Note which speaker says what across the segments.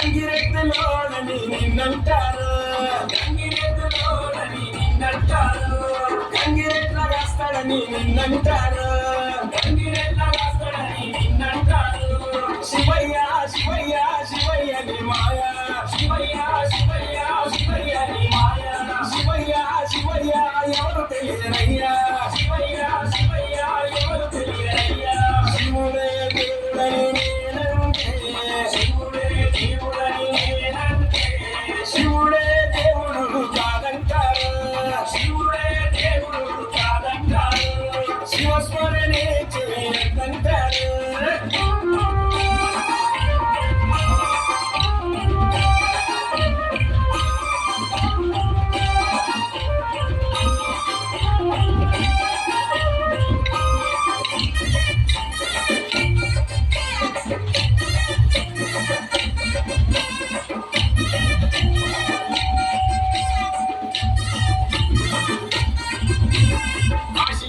Speaker 1: గంగిరెద్దులోనని నిన్నంటారు, గంగిరెద్దులోనని నిన్నంటారు, గంగిరెద్దుల రాస్తాడని నిన్నంటారు, గంగిరెద్దుల రాస్తాడని నిన్నంటారు. శివయ్య శివయ్య శివయ్య నీ మాయ, శివయ్య శివయ్య శివయ్య నీ మాయ, శివయ్య శివయ్య ఎవరు తెలియనయ్యా, శివయ్య శివయ్య ఎవరు తెలియనయ్యా. శివుడే దేవుడని నేనంటే, శివుడే దేవుడని నేనంటే, శివుడే దేవుడు కాదంటారు, శివుడే దేవుడు కాదంటారు, శివస్మరణే చేయదంటారు.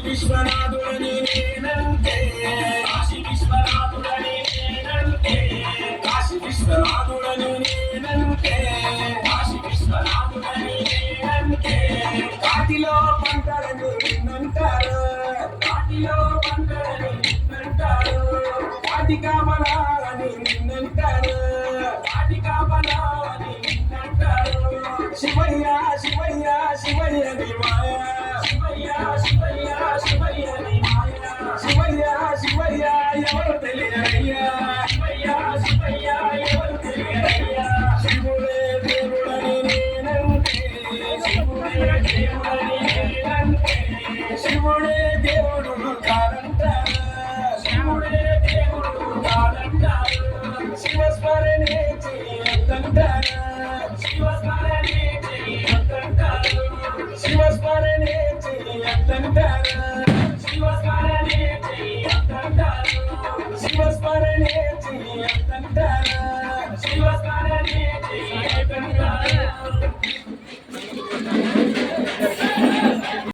Speaker 1: విశ్వనాథుడని నేనంటే, కాశీ విశ్వనాథుడని నేనంటే, కాశీ విశ్వనాథుడని నేనంటే, కాశీ విశ్వనాథుడని నేనంటే. కాటిలో పంటలను నిన్నంటారు, కాటిలో పంటలను నిన్నంటారు, కాటి కాపలాలని నిన్నంటారు, కాటి కాపలాలని నిన్నంటారు. శివయ్య శివయ్య శివయ్య నీ మాయ, శివయ్య శివయ్య శివయ్య నీ మాయ, శివయ్య శివయ్య ఎవరు తెలియనయ్యా, శివయ్య శివయ్య ఎవరు తెలియనయ్యా. శివుడే దేవుడని నేనంటే, శివుడే దేవుడని నేనంటే, శివుడే దేవుడు కాదంటారు, శివుడే దేవుడు కాదంటారు, శివస్మరణే చేయొద్దంటారు, శివస్మరణే చేయొద్దంటారు, శివస్మరణే చేయొద్దంటారు, శివస్మరణే చేయొద్దంటారు, శివస్మరణే చేయొద్దంటారు, శివస్మరణే చేయొద్దంటారు.